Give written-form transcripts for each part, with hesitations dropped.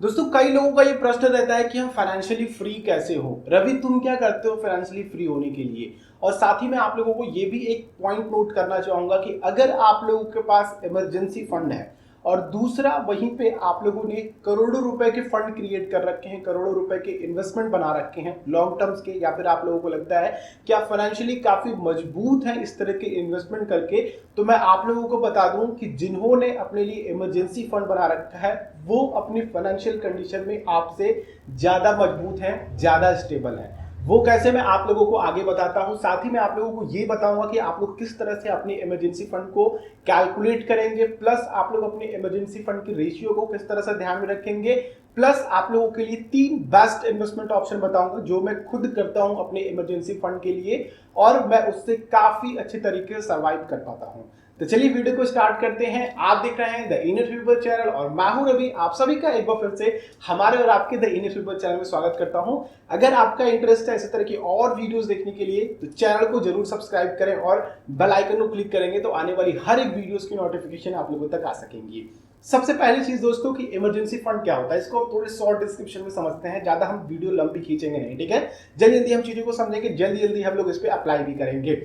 दोस्तों कई लोगों का ये प्रश्न रहता है कि हम फाइनेंशियली फ्री कैसे हो। रवि, तुम क्या करते हो फाइनेंशियली फ्री होने के लिए? और साथ ही मैं आप लोगों को ये भी एक पॉइंट नोट करना चाहूंगा कि अगर आप लोगों के पास इमरजेंसी फंड है और दूसरा वहीं पे आप लोगों ने करोड़ों रुपए के फंड क्रिएट कर रखे हैं, करोड़ों रुपए के इन्वेस्टमेंट बना रखे हैं लॉन्ग टर्म्स के, या फिर आप लोगों को लगता है कि आप फाइनेंशियली काफी मजबूत हैं इस तरह के इन्वेस्टमेंट करके, तो मैं आप लोगों को बता दूं कि जिन्होंने अपने लिए इमरजेंसी फंड बना रखा है वो अपनी फाइनेंशियल कंडीशन में आपसे ज्यादा मजबूत हैं, ज्यादा स्टेबल हैं। वो कैसे मैं आप लोगों को आगे बताता हूं। साथ ही मैं आप लोगों को ये बताऊंगा कि आप लोग किस तरह से अपनी इमरजेंसी फंड को कैलकुलेट करेंगे, प्लस आप लोग अपने इमरजेंसी फंड की रेशियो को किस तरह से ध्यान में रखेंगे, प्लस आप लोगों के लिए 3 बेस्ट इन्वेस्टमेंट ऑप्शन बताऊंगा जो मैं खुद करता हूं अपने इमरजेंसी फंड के लिए और मैं उससे काफी अच्छे तरीके से सर्वाइव कर पाता हूं। तो चलिए वीडियो को स्टार्ट करते हैं। आप देख रहे हैं द इनर फीवर चैनल और मैं हूं रवि। आप सभी का एक बार फिर से हमारे और आपके द इनर फीवर चैनल में स्वागत करता हूं। अगर आपका इंटरेस्ट है इसी तरह की और वीडियोस देखने के लिए तो चैनल को जरूर सब्सक्राइब करें और बेल आइकन को क्लिक करेंगे तो आने वाली हर एक वीडियोस की नोटिफिकेशन आप लोगों तक आ सकेंगी। सबसे पहली चीज दोस्तों कि इमरजेंसी फंड क्या होता है, इसको थोड़े शॉर्ट डिस्क्रिप्शन में समझते हैं, ज्यादा हम वीडियो लंबी खींचेंगे नहीं, ठीक है। जल्दी जल्दी हम चीजों को समझेंगे, जल्दी जल्दी हम लोग इस पर अप्लाई भी करेंगे।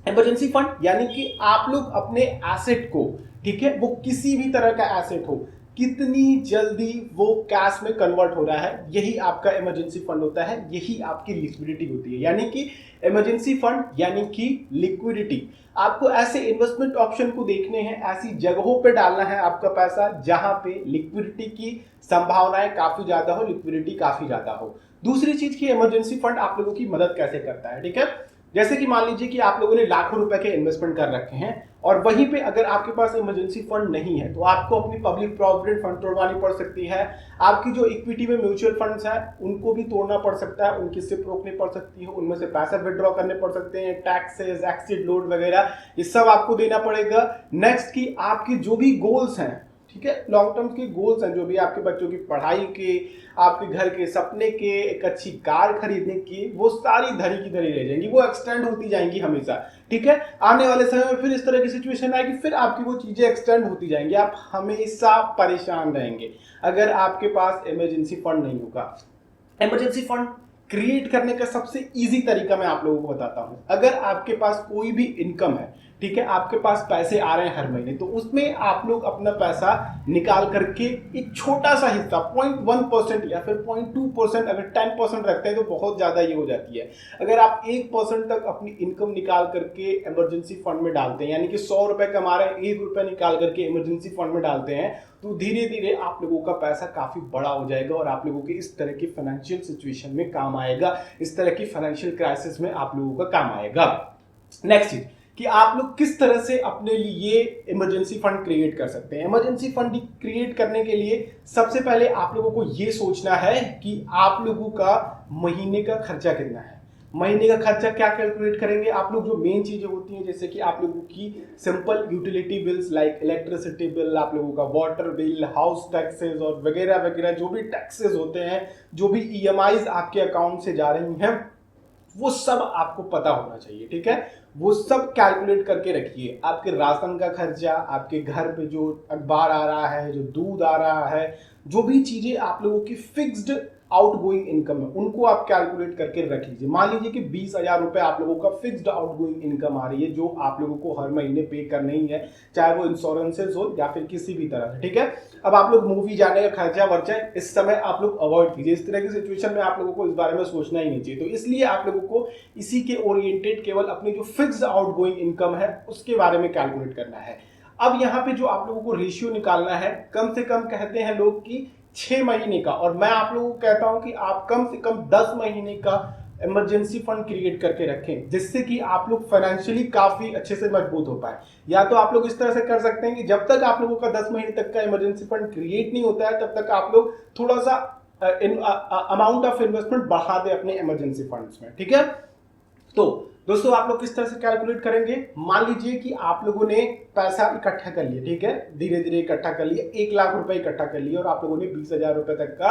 इमरजेंसी फंड यानी कि आप लोग अपने एसेट को, ठीक है, वो किसी भी तरह का एसेट हो, कितनी जल्दी वो कैश में कन्वर्ट हो रहा है, यही आपका इमरजेंसी फंड होता है, यही आपकी लिक्विडिटी होती है। यानी कि इमरजेंसी फंड यानी कि लिक्विडिटी। आपको ऐसे इन्वेस्टमेंट ऑप्शन को देखने हैं, ऐसी जगहों पे डालना है आपका पैसा जहां पे लिक्विडिटी की संभावनाएं काफी ज्यादा हो, लिक्विडिटी काफी ज्यादा हो। दूसरी चीज की इमरजेंसी फंड आप लोगों की मदद कैसे करता है, ठीक है। जैसे कि मान लीजिए कि आप लोगों ने लाखों रुपए के इन्वेस्टमेंट कर रखे हैं और वहीं पे अगर आपके पास इमरजेंसी फंड नहीं है तो आपको अपनी पब्लिक प्रोविडेंट फंड तोड़वानी पड़ सकती है। आपकी जो इक्विटी में म्यूचुअल फंड्स हैं उनको भी तोड़ना पड़ सकता है, उनकी सिप रोकनी पड़ सकती है, उनमें से पैसा विड्रॉ करने पड़ सकते हैं, टैक्सेस, एक्सिट लोड वगैरह ये सब आपको देना पड़ेगा। नेक्स्ट की आपकी जो भी गोल्स हैं, ठीक है, लॉन्ग टर्म के गोल्स हैं, जो भी आपके बच्चों की पढ़ाई के, आपके घर के सपने के, एक अच्छी कार खरीदने की, वो सारी धरी की धरी रह जाएंगी, वो एक्सटेंड होती जाएंगी हमेशा, ठीक है। आने वाले समय में फिर इस तरह की सिचुएशन आएगी, फिर आपकी वो चीजें एक्सटेंड होती जाएंगी, आप हमेशा परेशान रहेंगे अगर आपके पास इमरजेंसी फंड नहीं होगा। इमरजेंसी फंड क्रिएट करने का सबसे इजी तरीका मैं आप लोगों को बताता हूं। अगर आपके पास कोई भी इनकम है, ठीक है, आपके पास पैसे आ रहे हैं हर महीने, तो उसमें आप लोग अपना पैसा निकाल करके एक छोटा सा हिस्सा 0.1% या फिर 0.2%, अगर 10% रखते हैं तो बहुत ज्यादा ये हो जाती है। अगर आप 1% तक अपनी इनकम निकाल करके इमरजेंसी फंड में डालते हैं, यानी कि 100 रुपए कमा रहे हैं, 1 रुपया निकाल करके इमरजेंसी फंड में डालते हैं, तो धीरे धीरे आप लोगों का पैसा काफी बड़ा हो जाएगा और आप लोगों के इस तरह की फाइनेंशियल सिचुएशन में काम आएगा, इस तरह की फाइनेंशियल क्राइसिस में आप लोगों का काम आएगा। नेक्स्ट चीज कि आप लोग किस तरह से अपने लिए इमरजेंसी फंड क्रिएट कर सकते हैं। इमरजेंसी फंड क्रिएट करने के लिए सबसे पहले आप लोगों को यह सोचना है कि आप लोगों का महीने का खर्चा कितना है। महीने का खर्चा क्या कैलकुलेट करेंगे आप लोग, जो मेन चीजें होती हैं जैसे कि आप लोगों की simple utility bills like electricity bill, आप लोगों का वाटर बिल, हाउस टैक्सेस और वगैरह वगैरह जो भी टैक्सेस होते हैं, जो भी ईएमआईज आपके अकाउंट से जा रही हैं, वो सब आपको पता होना चाहिए, ठीक है। वो सब कैलकुलेट करके रखिए। आपके राशन का खर्चा, आपके घर पे जो अखबार आ रहा है, जो दूध आ रहा है, जो भी चीजें आप लोगों की फिक्स्ड आउटगोइंग इनकम है, उनको आप कैलकुलेट करके रख लीजिए। मान लीजिए कि 20,000 रुपए आप लोगों का फिक्स्ड आउटगोइंग इनकम आ रही है जो आप लोगों को हर महीने पे करना ही है, चाहे वो इंश्योरेंसेस हो या फिर किसी भी तरह से, ठीक है। अब आप लोग मूवी जाने का खर्चा वर्चा इस समय आप लोग अवॉइड कीजिए। इस तरह की सिचुएशन में आप लोगों को इस बारे में सोचना ही नहीं चाहिए। तो इसलिए आप लोगों को इसी के ओरिएंटेड केवल अपनी जो फिक्स्ड आउटगोइंग इनकम है उसके बारे में कैलकुलेट करना है। अब यहाँ पे जो आप लोगों को रेशियो निकालना है, कम से कम कहते हैं लोग कि 6 महीने का, और मैं आप लोगों को कहता हूं कि आप कम से कम 10 महीने का इमरजेंसी फंड क्रिएट करके रखें, जिससे कि आप लोग फाइनेंशियली काफी अच्छे से मजबूत हो पाए। या तो आप लोग इस तरह से कर सकते हैं कि जब तक आप लोगों का 10 महीने तक का इमरजेंसी फंड क्रिएट नहीं होता है तब तक आप लोग थोड़ा सा अमाउंट ऑफ इन्वेस्टमेंट बढ़ा दें अपने इमरजेंसी फंड्स में, ठीक है। तो दोस्तों आप लोग किस तरह से कैलकुलेट करेंगे, मान लीजिए कि आप लोगों ने पैसा इकट्ठा कर लिया, ठीक है, धीरे धीरे इकट्ठा कर लिया, 1 लाख रुपए इकट्ठा कर लिया और आप लोगों ने 20,000 रुपए तक का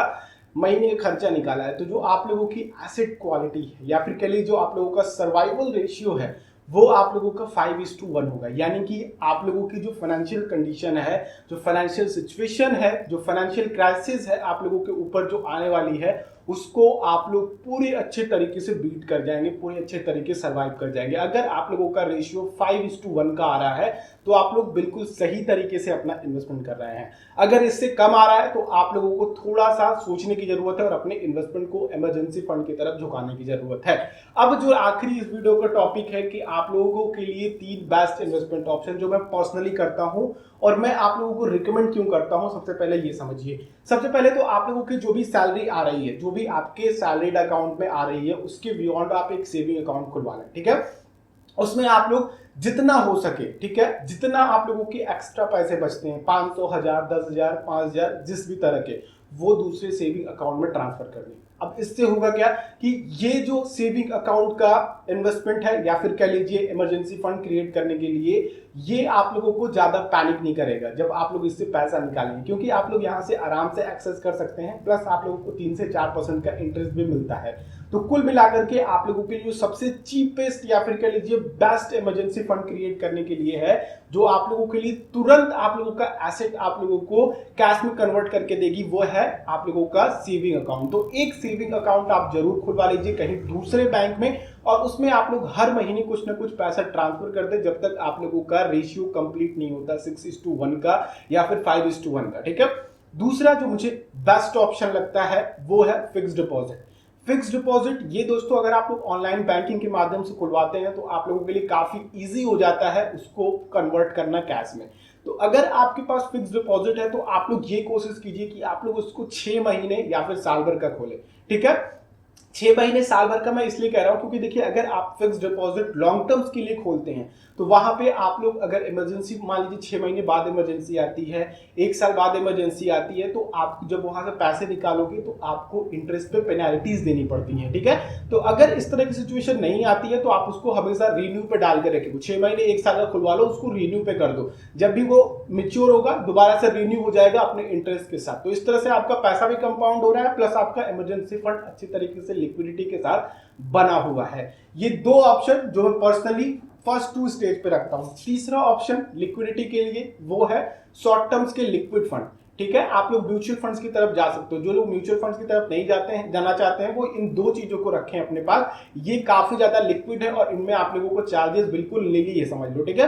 महीने का खर्चा निकाला है। तो जो आप लोगों की एसेट क्वालिटी है या फिर कह लीजिए जो आप लोगों का सर्वाइवल रेशियो है वो आप लोगों का 5:1 होगा। यानी कि आप लोगों की जो फाइनेंशियल कंडीशन है, जो फाइनेंशियल सिचुएशन है, जो फाइनेंशियल क्राइसिस है आप लोगों के ऊपर जो आने वाली है, उसको आप लोग पूरे अच्छे तरीके से बीट कर जाएंगे, पूरे अच्छे तरीके से सर्वाइव कर जाएंगे। अगर आप लोगों का रेशियो 5:1 का आ रहा है तो आप लोग बिल्कुल सही तरीके से अपना इन्वेस्टमेंट कर रहे हैं। अगर इससे कम आ रहा है तो आप लोगों को थोड़ा सा सोचने की जरूरत है और अपने इन्वेस्टमेंट को इमरजेंसी फंड की तरफ झुकाने की जरूरत है। अब जो आखिरी इस वीडियो का टॉपिक है कि आप लोगों के लिए 3 बेस्ट इन्वेस्टमेंट ऑप्शन जो मैं पर्सनली करता हूं और मैं आप लोगों को रिकमेंड क्यों करता हूं, सबसे पहले ये समझिए। सबसे पहले तो आप लोगों की जो भी सैलरी आ रही है, जो भी आपके सैलरीड अकाउंट में आ रही है, उसके बियॉन्ड आप एक सेविंग अकाउंट खुलवा लें, ठीक है। उसमें आप लोग जितना हो सके, ठीक है, जितना आप लोगों के एक्स्ट्रा पैसे बचते हैं, 500, 1000, 10,000, 5,000, जिस भी तरह के, वो दूसरे सेविंग अकाउंट में ट्रांसफर कर दें। अब इससे होगा क्या कि ये जो सेविंग अकाउंट का इन्वेस्टमेंट है या फिर कह लीजिए इमरजेंसी फंड क्रिएट करने के लिए, ये आप लोगों को ज्यादा पैनिक नहीं करेगा जब आप लोग इससे पैसा निकालेंगे, क्योंकि आप लोग यहाँ से आराम से एक्सेस कर सकते हैं। प्लस आप लोगों को 3 से 4% का इंटरेस्ट भी मिलता है। तो कुल मिलाकर के आप लोगों के लिए सबसे चीपेस्ट या फिर कह लीजिए बेस्ट इमरजेंसी फंड क्रिएट करने के लिए है, जो आप लोगों के लिए तुरंत आप लोगों का एसेट आप लोगों को कैश में कन्वर्ट करके देगी, वो है आप लोगों का सेविंग अकाउंट। तो एक सेविंग अकाउंट आप जरूर खुलवा लीजिए कहीं दूसरे बैंक में, और उसमें आप लोग हर महीने कुछ ना कुछ पैसा ट्रांसफर कर दे जब तक आप लोगों का रेशियो कंप्लीट नहीं होता 6:1 का या फिर 5:1 का, ठीक है। दूसरा जो मुझे बेस्ट ऑप्शन लगता है वो है फिक्स्ड डिपॉजिट। फिक्स डिपॉजिट ये दोस्तों अगर आप लोग ऑनलाइन बैंकिंग के माध्यम से खुलवाते हैं तो आप लोगों के लिए काफी इजी हो जाता है उसको कन्वर्ट करना कैश में। तो अगर आपके पास फिक्स डिपॉजिट है तो आप लोग ये कोशिश कीजिए कि आप लोग उसको 6 महीने या फिर साल भर का खोलें, ठीक है। 6 महीने साल भर का मैं इसलिए कह रहा हूं क्योंकि देखिए अगर आप फिक्स डिपॉजिट लॉन्ग टर्म्स के लिए खोलते हैं तो वहां पे आप लोग अगर इमरजेंसी मान लीजिए 6 महीने बाद इमरजेंसी आती है, 1 साल बाद इमरजेंसी आती है, तो आप जब वहां से पैसे निकालोगे तो आपको इंटरेस्ट पे पेनल्टीज देनी पड़ती हैं, ठीक है। तो अगर इस तरह की सिचुएशन नहीं आती है तो आप उसको हमेशा रिन्यू पे डाल के रखें। 6 महीने 1 साल का खुलवा लो, उसको रिन्यू पे कर दो, जब भी वो मिच्योर होगा दोबारा से रिन्यू हो जाएगा अपने इंटरेस्ट के साथ। तो इस तरह से आपका पैसा भी कंपाउंड हो रहा है, प्लस आपका इमरजेंसी फंड अच्छी तरीके से लिक्विडिटी के साथ बना हुआ है। ये 2 ऑप्शन जो मैं पर्सनली फर्स्ट 2 स्टेज पे रखता हूं। तीसरा ऑप्शन लिक्विडिटी के लिए वो है शॉर्ट टर्म्स के लिक्विड फंड, ठीक है। आप लोग म्यूचुअल फंड्स की तरफ जा सकते हो। जो लोग म्यूचुअल फंड्स की तरफ नहीं जाना चाहते हैं वो इन 2 चीजों को रखें अपने पास। ये काफी ज्यादा लिक्विड है और इनमें आप लोगों को चार्जेस बिल्कुल लेंगे, ये समझ लो, ठीक है।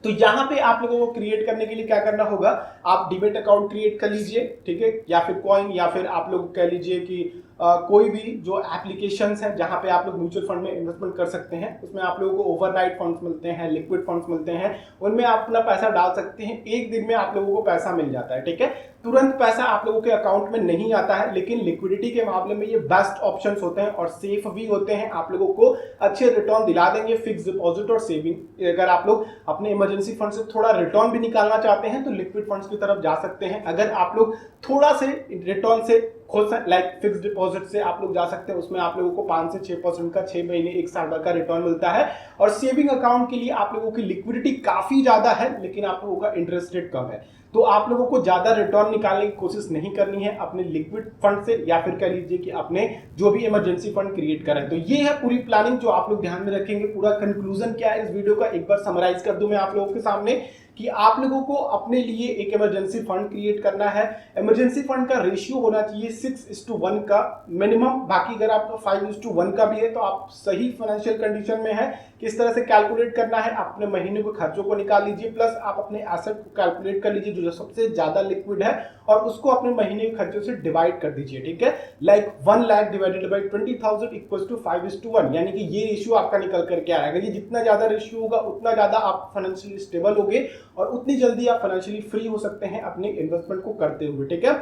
तो यहां पे आप लोगों को क्रिएट करने के लिए क्या करना होगा, आप डिमेट अकाउंट क्रिएट कर लीजिए, ठीक है, या फिर कॉइन, या फिर आप लोग कह लीजिए कि कोई भी जो एप्लीकेशंस हैं जहां पे आप लोग म्यूचुअल फंड में इन्वेस्टमेंट कर सकते हैं। उसमें आप लोगों को ओवरनाइट फंड्स मिलते हैं, लिक्विड फंड्स मिलते हैं, उनमें आप अपना पैसा डाल सकते हैं। 1 दिन में आप लोगों को पैसा मिल जाता है, ठीक है। तुरंत पैसा आप लोगों के अकाउंट में नहीं आता है, लेकिन लिक्विडिटी के मामले में ये बेस्ट ऑप्शंस होते हैं और सेफ भी होते हैं। आप लोगों को अच्छे रिटर्न दिला देंगे फिक्स डिपॉजिट और सेविंग। अगर आप लोग अपने इमरजेंसी फंड से थोड़ा रिटर्न भी निकालना चाहते हैं तो लिक्विड फंड्स की तरफ जा सकते हैं। अगर आप लोग थोड़ा से रिटर्न से खुद लाइक फिक्स डिपॉजिट से आप लोग जा सकते हैं, उसमें आप लोगों को 5 से 6% का 6 महीने 1 साल भर का रिटर्न मिलता है। और सेविंग अकाउंट के लिए आप लोगों की लिक्विडिटी काफी ज्यादा है लेकिन आप लोगों का इंटरेस्ट रेट कम है। तो आप लोगों को ज्यादा रिटर्न निकालने की कोशिश नहीं करनी है अपने लिक्विड फंड से, या फिर कह लीजिए कि अपने जो भी इमरजेंसी फंड क्रिएट करें। तो ये है पूरी प्लानिंग जो आप लोग ध्यान में रखेंगे। पूरा कंक्लूजन क्या है इस वीडियो का एक बार समराइज कर दूं मैं आप लोगों के सामने कि आप लोगों को अपने लिए एक इमरजेंसी फंड क्रिएट करना है। इमरजेंसी फंड का रेशियो होना चाहिए 6:1 का मिनिमम। बाकी अगर आपका 5:1 का भी है तो आप सही फाइनेंशियल कंडीशन में है। किस तरह से कैलकुलेट करना है, अपने महीने के खर्चों को निकाल लीजिए, प्लस आप अपने एसेट को कैलकुलेट कर लीजिए जो सबसे ज्यादा लिक्विड है और उसको अपने महीने के खर्चों से डिवाइड कर दीजिए, ठीक है। Like 1 lakh divided by 20,000 equals to 5:1, यानी कि ये रेशियो आपका निकल करके आएगा। ये जितना ज्यादा रेशियो होगा उतना ज्यादा आप फाइनेंशियली स्टेबल होगे और उतनी जल्दी आप फाइनेंशियली फ्री हो सकते हैं अपने इन्वेस्टमेंट को करते हुए, ठीक है।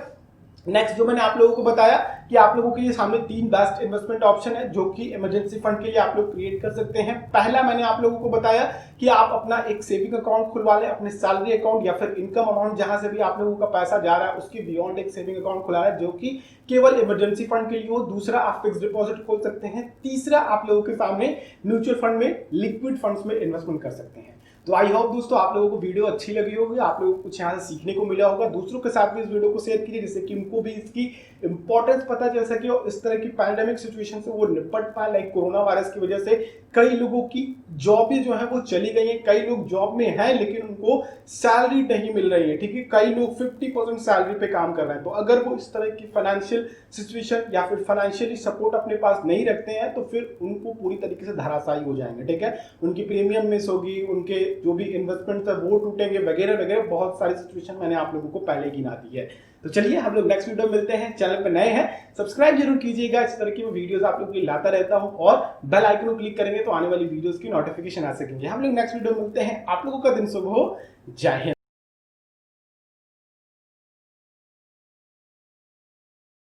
नेक्स्ट जो मैंने आप लोगों को बताया कि आप लोगों के लिए सामने 3 बेस्ट इन्वेस्टमेंट ऑप्शन है जो कि इमरजेंसी फंड के लिए आप लोग क्रिएट कर सकते हैं। पहला मैंने आप लोगों को बताया कि आप अपना एक सेविंग अकाउंट खुलवा लें, अपने सैलरी अकाउंट या फिर इनकम अमाउंट जहां से भी आप लोगों का पैसा जा रहा है उसके बियॉन्ड एक सेविंग अकाउंट खुला है जो कि केवल इमरजेंसी फंड के लिए हो। दूसरा आप फिक्स डिपॉजिट खोल सकते हैं। तीसरा आप लोगों के सामने म्यूचुअल फंड में लिक्विड फंड्स में इन्वेस्टमेंट कर सकते हैं। तो आई होप दोस्तों आप लोगों को वीडियो अच्छी लगी होगी, आप लोगों को कुछ यहाँ से सीखने को मिला होगा। दूसरों के साथ भी इस वीडियो को शेयर कीजिए जिससे कि उनको भी इसकी इंपॉर्टेंस पता चल सके और इस तरह की पैंडेमिक सिचुएशन से वो निपट पाए। लाइक कोरोना वायरस की वजह से कई लोगों की जॉबें जो है वो चली गई हैं, कई लोग जॉब में हैं लेकिन उनको सैलरी नहीं मिल रही है, ठीक है। कई लोग 50% सैलरी पे काम कर रहे हैं। तो अगर वो इस तरह की फाइनेंशियल सिचुएशन या फिर फाइनेंशियली सपोर्ट अपने पास नहीं रखते हैं तो फिर उनको पूरी तरीके से धराशायी हो जाएंगे, ठीक है। उनकी प्रीमियम मिस होगी, उनके जो भी इन्वेस्टमेंट है वो टूटेंगे वगैरह वगैरह। बहुत सारी सिचुएशन मैंने आप लोगों को पहले गिना दी है। तो चलिए हम लोग नेक्स्ट वीडियो मिलते हैं। चैनल पर नए हैं सब्सक्राइब जरूर कीजिएगा, इस तरह की मैं वीडियोस आप लोगों के लिए लाता रहता हूं और बेल आइकन को क्लिक करेंगे तो आने वाली वीडियोस की नोटिफिकेशन आ सकेंगे। हम लोग नेक्स्ट वीडियो मिलते हैं। आप लोगों का दिन शुभ हो। जय हिंद।